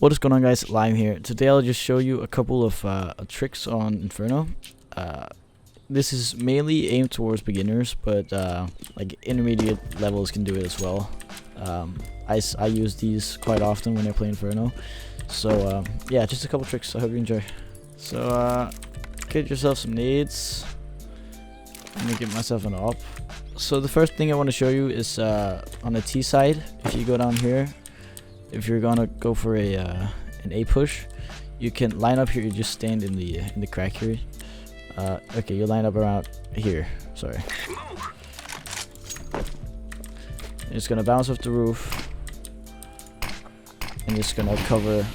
What is going on, guys? Lime here. Today I'll just show you a couple of tricks on Inferno. This is mainly aimed towards beginners, but like intermediate levels can do it as well. I use these quite often when I play Inferno. So yeah, just a couple tricks. I hope you enjoy. So get yourself some nades. Let me get myself an op. So the first thing I want to show you is on the T side. If you go down here, if you're gonna go for an A push, you can line up here. You just stand in the crack here. Okay, you line up around here. Sorry. You're just gonna bounce off the roof, and just gonna cover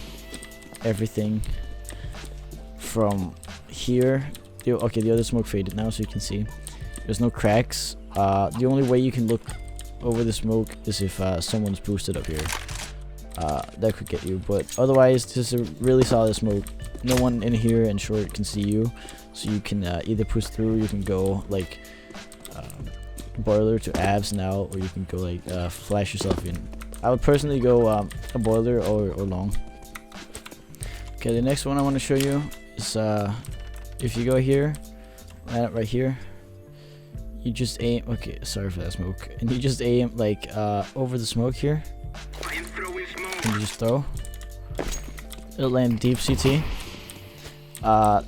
everything from here. Okay, the other smoke faded now, so you can see there's no cracks. The only way you can look over the smoke is if someone's boosted up here. That could get you, but otherwise this is a really solid smoke. No one in here and short can see you, so you can either push through, you can go like boiler to abs now, or you can go like flash yourself in. I would personally go a boiler or long. Okay, the next one I want to show you is if you go here, line up right here, you just aim. Okay, sorry for that smoke. And you just aim like over the smoke here. And you just throw. It'll land deep CT.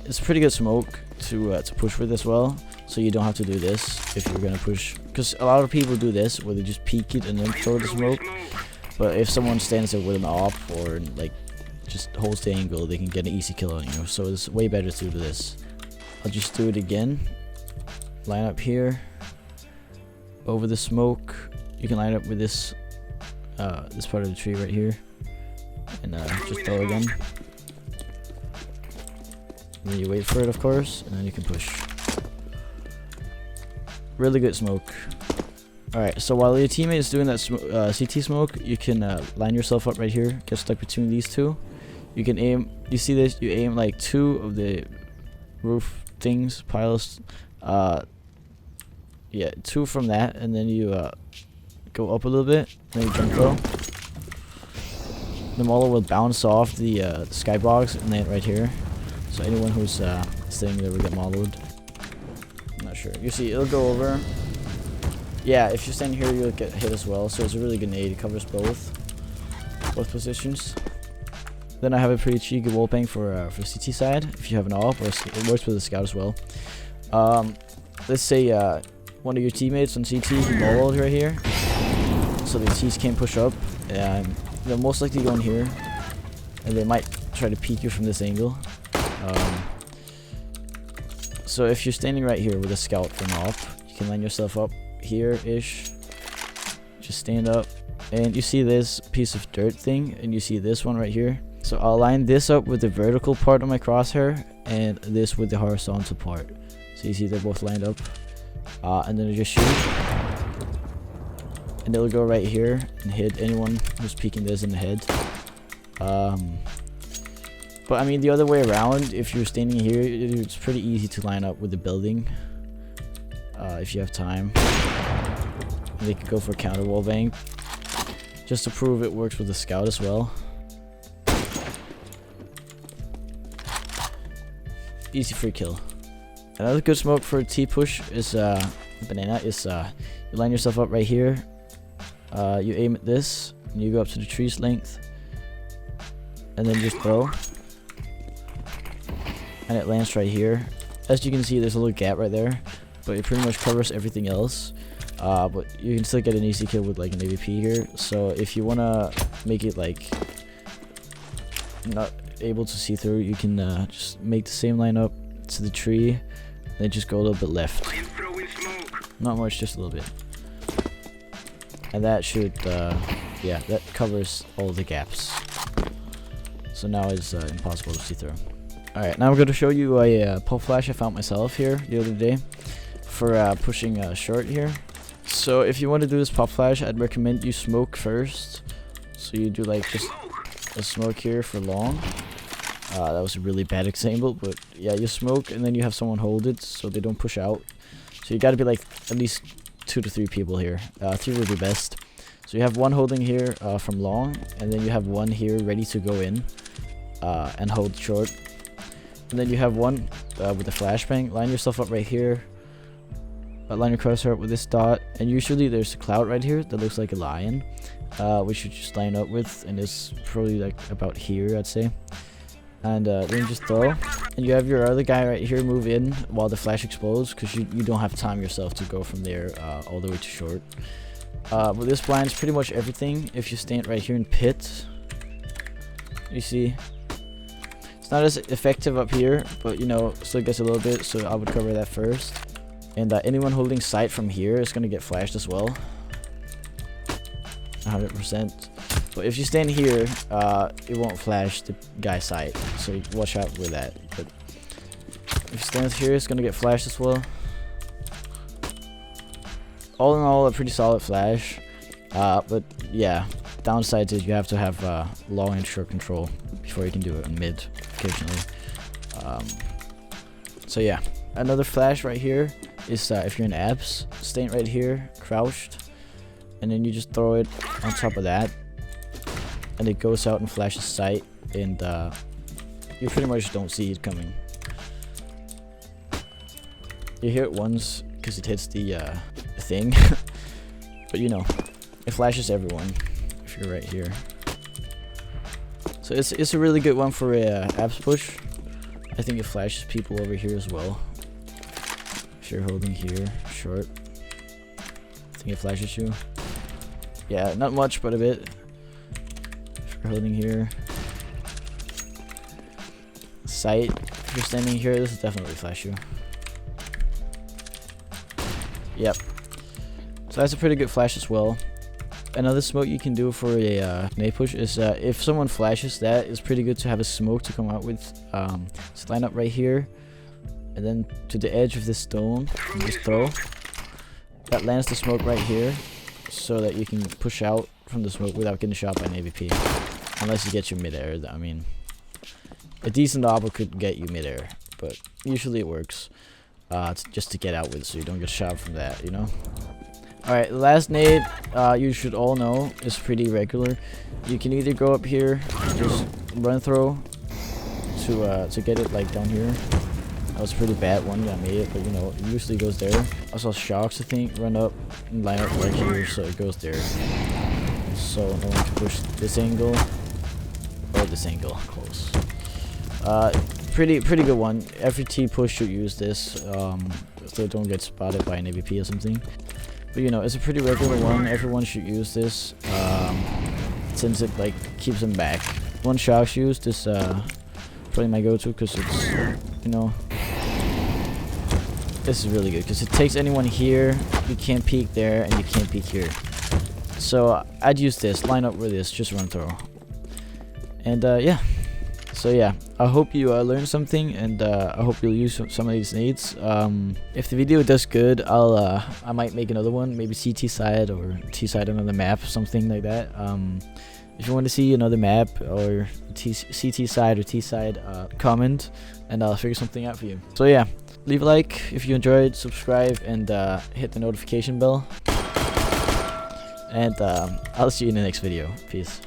It's pretty good smoke to push with as well, so you don't have to do this if you're gonna push. Because a lot of people do this where they just peek it and then throw the smoke. But if someone stands there with an op or like just holds the angle, they can get an easy kill on you. So it's way better to do this. I'll just do it again. Line up here over the smoke. You can line up with this this part of the tree right here, and just throw again. And then you wait for it, of course, and then you can push. Really good smoke. Alright, so while your teammate is doing that CT smoke, you can line yourself up right here, get stuck between these two. You can aim, you see this, you aim like two of the roof things, piles, yeah, two from that, and then you go up a little bit, then you jump throw. The Mauler will bounce off the skybox and land right here. So anyone who's staying there will get Maulered. I'm not sure. You see, it'll go over. Yeah, if you stand here, you'll get hit as well. So it's a really good nade. It covers both positions. Then I have a pretty cheeky wall bang for CT side. If you have an op, or it works with a scout as well. Let's say one of your teammates on CT is Maulered right here, so the T's can't push up. They'll most likely go in here, and they might try to peek you from this angle. So if you're standing right here with a scout from op, you can line yourself up here-ish. Just stand up, and you see this piece of dirt thing, and you see this one right here. So I'll line this up with the vertical part of my crosshair, and this with the horizontal part. So you see they're both lined up, and then I just shoot. And it'll go right here and hit anyone who's peeking this in the head. But I mean, the other way around, if you're standing here, it's pretty easy to line up with the building. If you have time. And they could go for a counter wall bang, just to prove it works with the scout as well. Easy free kill. Another good smoke for a T push is banana is you line yourself up right here. You aim at this, and you go up to the tree's length, and then just throw, and it lands right here. As you can see, there's a little gap right there, but it pretty much covers everything else. But you can still get an easy kill with like an AVP here. So if you wanna make it like not able to see through, you can just make the same line up to the tree, and then just go a little bit left. Not much, just a little bit. And that should, yeah, that covers all the gaps. So now it's impossible to see through. Alright, now I'm going to show you a pop flash I found myself here the other day for pushing short here. So if you want to do this pop flash, I'd recommend you smoke first. So you do like just a smoke here for long. That was a really bad example, but yeah, you smoke and then you have someone hold it so they don't push out. So you got to be like at least 2 to 3 people here. 3 would be best. So you have one holding here from long, and then you have one here ready to go in and hold short. And then you have one with the flashbang. Line yourself up right here. Line your cursor up with this dot, and usually there's a cloud right here that looks like a lion, which you just line up with, and it's probably like about here, I'd say. And then you just throw, and you have your other guy right here move in while the flash explodes, because you don't have time yourself to go from there all the way to short. But this blinds pretty much everything. If you stand right here in pit, you see it's not as effective up here, but you know, still gets a little bit, so I would cover that first. And anyone holding sight from here is going to get flashed as well. 100%. But if you stand here, it won't flash the guy's sight. So watch out with that. But if you stand here, it's going to get flashed as well. All in all, a pretty solid flash. But yeah, downside is you have to have long and short control before you can do it in mid occasionally. So yeah, another flash right here is if you're in abs, stand right here, crouched, and then you just throw it on top of that, and it goes out and flashes sight, and you pretty much don't see it coming. You hear it once because it hits the thing, but you know, it flashes everyone if you're right here. So it's a really good one for a abs push. I think it flashes people over here as well. If you're holding here, short, I think it flashes you. Yeah, not much, but a bit. If you're holding here, sight. If you're standing here, this will definitely flash you. Yep. So that's a pretty good flash as well. Another smoke you can do for a nade push is if someone flashes that, it's pretty good to have a smoke to come out with. Just line up right here, and then to the edge of this stone, and just throw. That lands the smoke right here, so that you can push out from the smoke without getting shot by an AVP. Unless you get your mid-air. I mean, a decent AWP could get you mid-air, but usually it works. Just to get out with, so you don't get shot from that, you know? Alright, the last nade you should all know is pretty regular. You can either go up here, just run throw to get it like down here. That was a pretty bad one, yeah, I made it, but you know, it usually goes there. I saw Shocks, I think, run up and line up right here, so it goes there. So no one can push this angle or this angle, close. Pretty good one. Every T push should use this, so don't get spotted by an AVP or something. But you know, it's a pretty regular one. Everyone should use this, since it like keeps them back. One Shocks used is probably my go-to, because it's, you know, this is really good because it takes anyone here. You can't peek there, and you can't peek here. So I'd use this. Line up with this. Just run through. And yeah. So yeah, I hope you learned something, and I hope you'll use some of these nades. If the video does good, I might make another one, maybe CT side or T side another map, something like that. If you want to see another map or CT side or T side, comment, and I'll figure something out for you. So yeah, leave a like if you enjoyed, subscribe, and hit the notification bell. And I'll see you in the next video. Peace.